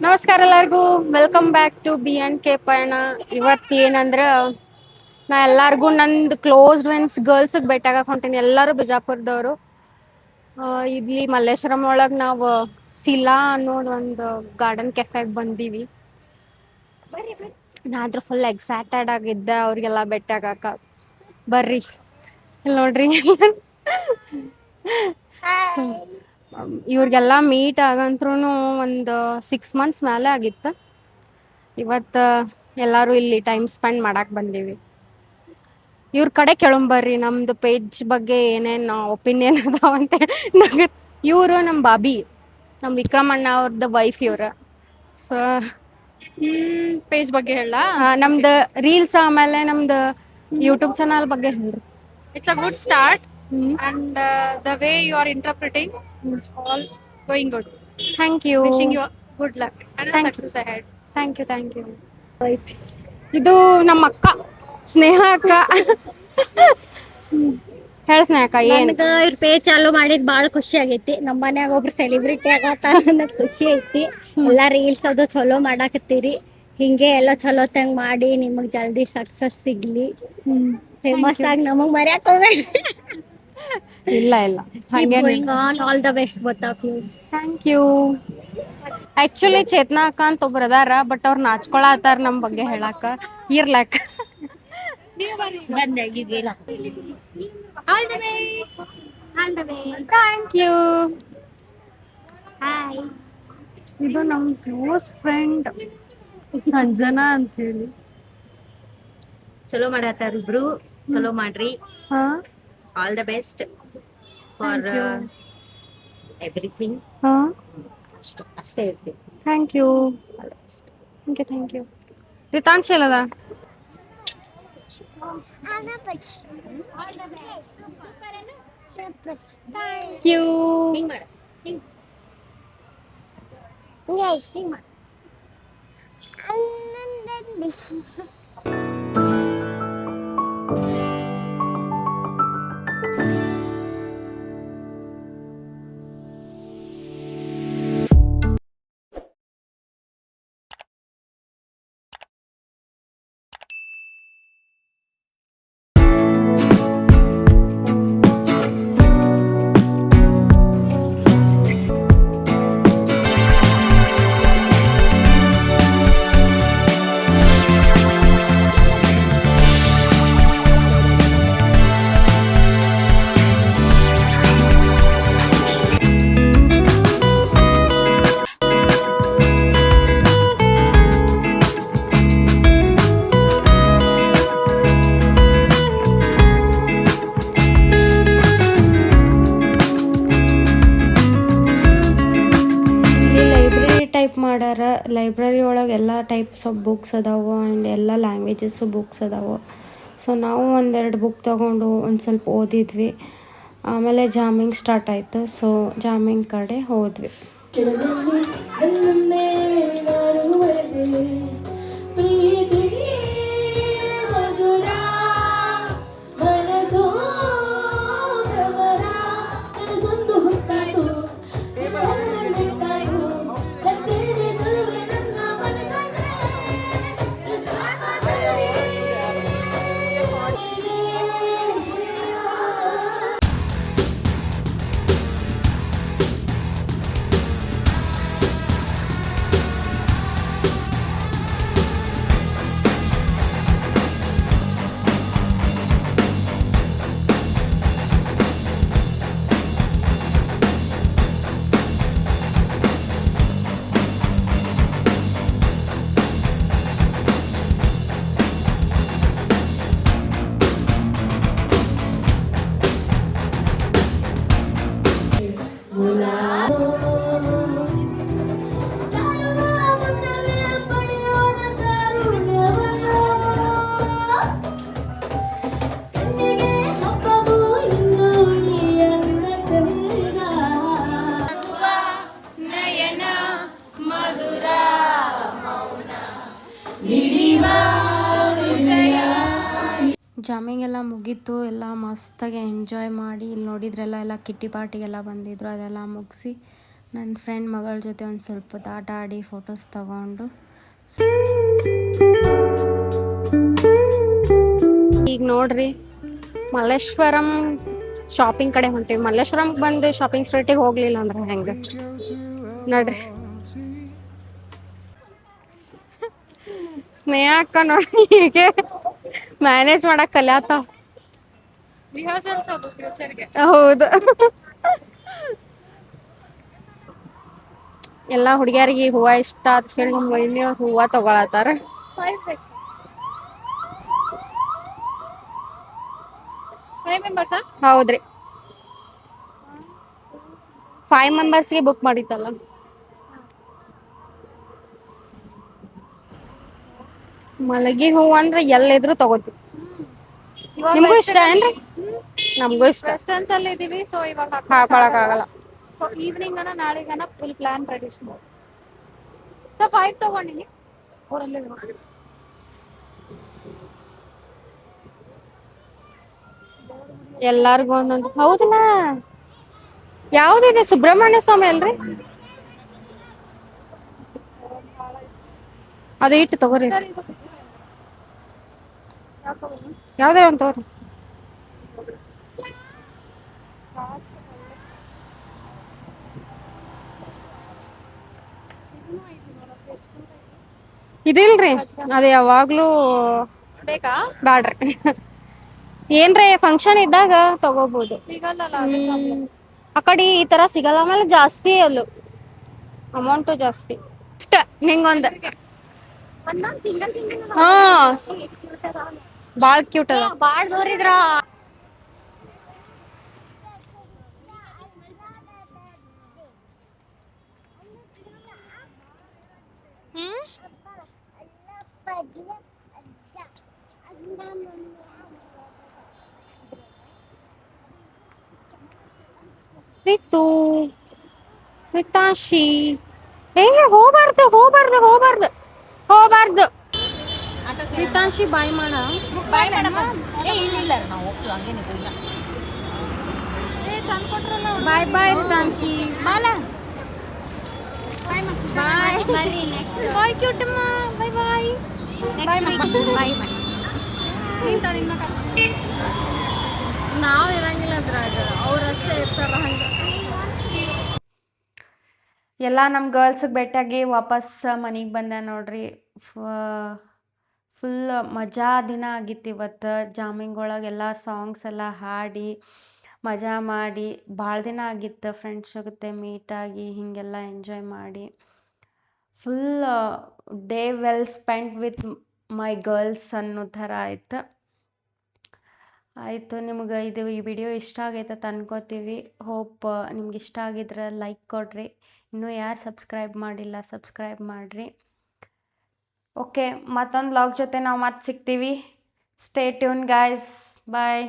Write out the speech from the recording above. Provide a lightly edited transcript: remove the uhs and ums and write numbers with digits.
ನಮಸ್ಕಾರ ಎಲ್ಲರಿಗೂ, welcome back to B and K ಪಯಣ. ಇವತ್ತು ಏನಂದ್ರೆ ನಾ ಎಲ್ಲರಿಗೂ ನಂದು ಕ್ಲೋಸ್ಡ್ ಫ್ರೆಂಡ್ಸ್ ಗರ್ಲ್ಸಿಗೆ ಭೇಟಿಯಾಗಕ್ಕೆ ಹೊಂಟೀನಿ. ಎಲ್ಲರೂ ಬಿಜಾಪುರದವರು. ಇಲ್ಲಿ ಮಲ್ಲೇಶ್ವರಂ ಒಳಗೆ ನಾವು ಸಿಲಾ ಅನ್ನೋದು ಒಂದು ಗಾರ್ಡನ್ ಕೆಫೆಗೆ ಬಂದೀವಿ. ನಾ ಅದ್ರ ಫುಲ್ ಎಕ್ಸೈಟೆಡ್ ಆಗಿದ್ದೆ ಅವ್ರಿಗೆಲ್ಲ ಭೇಟಿಯಾಗಕ್ಕ. ಬರ್ರಿ ಇಲ್ಲಿ ನೋಡ್ರಿ. ಸೊ ಇವ್ರಿಗೆಲ್ಲ ಮೀಟ್ ಆಗಂತ್ರೂ ಒಂದು 6 ಮಂತ್ಸ್ ಮೇಲೆ ಆಗಿತ್ತು. ಇವತ್ತು ಎಲ್ಲರೂ ಇಲ್ಲಿ ಟೈಮ್ ಸ್ಪೆಂಡ್ ಮಾಡಕ್ಕೆ ಬಂದೀವಿ. ಇವ್ರ ಕಡೆ ಕೇಳಂಬರ್ರಿ ನಮ್ದು ಪೇಜ್ ಬಗ್ಗೆ ಏನೇನು ಒಪಿನಿಯನ್ ಅದಾವ ಅಂತೇಳಿ. ಇವರು ನಮ್ಮ ಬಾಬಿ, ನಮ್ಮ ವಿಕ್ರಮಣ್ಣ ಅವ್ರದ್ದು ವೈಫ್ ಇವ್ರು. ಸೊ ಪೇಜ್ ಬಗ್ಗೆ ಹೇಳ. ನಮ್ದು ರೀಲ್ಸ್ ಆಮೇಲೆ ನಮ್ದು ಯೂಟ್ಯೂಬ್ ಚಾನಲ್ ಬಗ್ಗೆ ಹೇಳ್ರಿ. It's a good start, and the way you are interpreting is all going good. Thank you. Wishing you good luck and Thank success ahead. Thank you. ಇದು ನಮ್ಮ ಅಕ್ಕ ಸ್ನೇಹ ಅಕ್ಕ. ಹೇಳ ಸ್ನೇಹಕ್ಕ, ಏನು ನನಗೆ ಇವ್ರ ಪೇಜ್ ಚಾಲು ಮಾಡಿದ್ ಭಾಳ ಖುಷಿ ಆಗೈತಿ. ನಮ್ಮ ಮನ್ಯಾಗ ಒಬ್ರು ಸೆಲೆಬ್ರಿಟಿ ಆಗತ್ತಾರ ಅನ್ನೋದು ಖುಷಿ ಐತಿ. ಎಲ್ಲ ರೀಲ್ಸ್ ಅದು ಚಲೋ ಮಾಡಾಕತ್ತೀರಿ. ಹಿಂಗೆ ಎಲ್ಲ ಚಲೋತ್ತಂಗ್ ಮಾಡಿ ನಿಮಗ್ ಜಲ್ದಿ ಸಕ್ಸಸ್ ಸಿಗ್ಲಿ, ಫೇಮಸ್ ಆಗಿ ನಮಗ್ ಮರ್ಯಾಕ್ ಹೋಗ್ಬೇಡಿ. ಇಲ್ಲ ಹಾಗೆ. All the best both of you. Thank you. Actually Chetana ಅಕ್ಕ ಅಂತ ಒಬ್ರು ಅದಾರ, ಬಟ್ ಅವ್ರು ನಾಚ್ಕೊಳತ್ತಾರ ನಮ್ಮ ಬಗ್ಗೆ ಹೇಳಾಕ. ಇರ್ಲಾಕ all the best. All the best. Thank you. Hi. ಇದು ನಮ್ಮ ಕ್ಲೋಸ್ ಫ್ರೆಂಡ್ ಸಂಜನಾ ಅಂತ ಹೇಳಿ. ಚಲೋ ಮಾಡತ್ತಾರ ಇಬ್ರು, ಚಲೋ ಮಾಡ್ರಿ. ಹಾ, all the best for everything. ಹಾ, ಅಷ್ಟೇ ಇರ್ತೀವಿ. Thank you. Thank you. Ritansh ಎಲ್ಲದ? Thank you. ಹಿಂಗ್ ಮಾಡ, ಹಿಂಗ್. ಟೈಪ್ ಮಾಡ್ಯಾರ. ಲೈಬ್ರರಿ ಒಳಗೆ ಎಲ್ಲ ಟೈಪ್ಸ್ ಆಫ್ ಬುಕ್ಸ್ ಅದಾವು ಆ್ಯಂಡ್ ಎಲ್ಲ ಲ್ಯಾಂಗ್ವೇಜಸ್ಸು ಬುಕ್ಸ್ ಅದಾವು. ಸೊ ನಾವು ಒಂದೆರಡು ಬುಕ್ ತೊಗೊಂಡು ಒಂದು ಸ್ವಲ್ಪ ಓದಿದ್ವಿ. ಆಮೇಲೆ ಜಾಮಿಂಗ್ ಸ್ಟಾರ್ಟ್ ಆಯಿತು. ಸೊ ಜಾಮಿಂಗ್ ಕಡೆ ಹೋದ್ವಿ. ಜಾಮಿಂಗ್ ಎಲ್ಲ ಮುಗೀತು. ಎಲ್ಲ ಮಸ್ತಾಗಿ ಎಂಜಾಯ್ ಮಾಡಿ ಇಲ್ಲಿ ನೋಡಿದ್ರೆಲ್ಲ ಕಿಟ್ಟಿ ಪಾರ್ಟಿಗೆಲ್ಲ ಬಂದಿದ್ರು. ಅದೆಲ್ಲ ಮುಗಿಸಿ ನನ್ನ ಫ್ರೆಂಡ್ ಮಗಳ ಜೊತೆ ಒಂದು ಸ್ವಲ್ಪ ಹೊತ್ತು ಆಟ ಆಡಿ ಫೋಟೋಸ್ ತಗೊಂಡು ಈಗ ನೋಡ್ರಿ ಮಲ್ಲೇಶ್ವರಂ ಶಾಪಿಂಗ್ ಕಡೆ ಹೊಂಟೀವಿ. ಮಲ್ಲೇಶ್ವರಂಗೆ ಬಂದು ಶಾಪಿಂಗ್ ಸ್ಟ್ರೀಟಿಗೆ ಹೋಗ್ಲಿಲ್ಲ ಅಂದ್ರೆ ಹೆಂಗೆ ನೋಡ್ರಿ. ಸ್ನೇಹ ಅಕ್ಕ ನೋಡಿ ಹೀಗೆ ಮ್ಯಾನೇಜ್ ಮಾಡಕ್ ಕಲಿಯಾತಾವ. ರಿಹರ್ಸಲ್ಸ್ ಅದು ಫ್ಯೂಚರ್ಗೆ. ಹೌದು. ಎಲ್ಲಾ ಹುಡುಗಿಯರಿಗೆ ಹೂವ ಇಷ್ಟ ಅಂತ ಹೇಳಿ ನಮ್ಮ ವೈನಿ ಹೂವ ತಗೊಳತಾರ. 5 members ಆ? ಹೌದ್ರಿ, 5 ಮೆಂಬರ್ಸ್ಗೆ ಬುಕ್ ಮಾಡಿತ್ತಲ್ಲ. ಮಲಗಿ ಹೂವ ಅಂದ್ರೆ ಎಲ್ಲಿದ್ರು ತಗೋತೀವಿ. ಇವಾಗ ನಿಮ್ಗೂ ಇಷ್ಟ ಏನ್ರಿ? ನಮಗೂ ಇಷ್ಟ. ವೆಸ್ಟರ್ನ್ಸ್ ಅಲ್ಲಿ ಇದೀವಿ, ಸೊ ಇವಾಗ ಹಾಕೊಳಕ್ ಆಗಲ್ಲ. ಸೊ ಈವ್ನಿಂಗ್ ಅನ್ನ ನಾಳೆಗನ ಫುಲ್ ಪ್ಲಾನ್ ಟ್ರೆಡಿಷನಲ್. ಸೊ 5 ತಗೊಂಡಿನಿ ಊರಲ್ಲಿ. ಎಲ್ಲಾರ್ಗು ಒಂದೊಂದು. ಹೌದಲ್ಲ, ಯಾವ್ದಿದೆ? ಸುಬ್ರಹ್ಮಣ್ಯ ಸ್ವಾಮಿ ಅಲ್ರಿ ಅದು? ಇಟ್ಟು ತಗೋರಿ, ಸರ್ ಇದು ಯಾವ್ದೇ ಒಂದು ತಗೋರಿ. ಇದಿಲ್ರಿ, ಅದು ಯಾವಾಗ್ಲೂ ಬೇಕಾ? ಬ್ಯಾಡ್ರಿ. ಏನ್ರಿ ಫಂಕ್ಷನ್ ಇದ್ದಾಗ ತಗೋಬಹುದು. ಸಿಗಲ್ಲ ಅದೇ ಪ್ರಾಬ್ಲಮ್. ಆ ಕಡೆ ಈ ತರ ಸಿಗಲ್ಲ. ಆಮೇಲೆ ಜಾಸ್ತಿ ಅಲ್ಲೂ ಅಮೌಂಟು ಜಾಸ್ತಿ. ಹಿಂಗೊಂದು ಹಾ ಬಾಳ್ ಕ್ಯೂಟ್ ಅದ. ಬಾಳ್ ದೂರಿದ್ರ ರಿತು, ರಿತಾಶಿ, ಹೋಗ್ಬಾರ್ದು ಹೋಗ್ಬಾರ್ದು ಹೋಗ್ಬಾರ್ದು ಹೋಗ್ಬಾರ್ದು. ರಿತಾಶಿ ಬಾಯ್ ಮಾಡ. ಬಾಯ್ ಬಾಯ್ ರಿತಾಂಶಿ. ಬಾಯ್ ಬಾಯ್ ಕ್ಯೂಟಮ್ಮ. ಬಾಯ್ ಬಾಯ್. ಬಾಯ್ ನಾವ್ ಇರಂಗಿಲ್ಲ ಅದ್ರಾಗ, ಅವ್ರಷ್ಟೇ ಇರ್ತಾರ ಹಂಗೆ. ಎಲ್ಲ ನಮ್ಮ ಗರ್ಲ್ಸಿಗೆ ಭೇಟಿಯಾಗಿ ವಾಪಸ್ ಮನೆಗೆ ಬಂದೆ ನೋಡ್ರಿ. ಫುಲ್ ಮಜಾ ದಿನ ಆಗಿತ್ತು ಇವತ್ತು. ಜಾಮಿಂಗೊಳಗೆಲ್ಲ ಸಾಂಗ್ಸ್ ಎಲ್ಲ ಹಾಡಿ ಮಜಾ ಮಾಡಿ ಭಾಳ ದಿನ ಆಗಿತ್ತು ಫ್ರೆಂಡ್ಸ್ ಜೊತೆ ಮೀಟಾಗಿ ಹೀಗೆಲ್ಲ ಎಂಜಾಯ್ ಮಾಡಿ. Full day well spend with my girls ಅನ್ನೋ ಥರ ಆಯಿತು. ನಿಮ್ಗೆ ಈ ವಿಡಿಯೋ ಇಷ್ಟ ಆಗೈತೆ ಅಂತ ಅನ್ಕೋತೀವಿ. ಹೋಪ್ ನಿಮ್ಗೆ ಇಷ್ಟ ಆಗಿದ್ರೆ ಲೈಕ್ ಕೊಡ್ರಿ. ಇನ್ನೂ ಯಾರು ಸಬ್ಸ್ಕ್ರೈಬ್ ಮಾಡಿಲ್ಲ ಸಬ್ಸ್ಕ್ರೈಬ್ ಮಾಡಿರಿ. ಓಕೆ, ಮತ್ತೊಂದು ವ್ಲಾಗ್ ಜೊತೆ ನಾವು ಮತ್ತೆ ಸಿಗ್ತೀವಿ. Stay tune guys. ಬಾಯ್.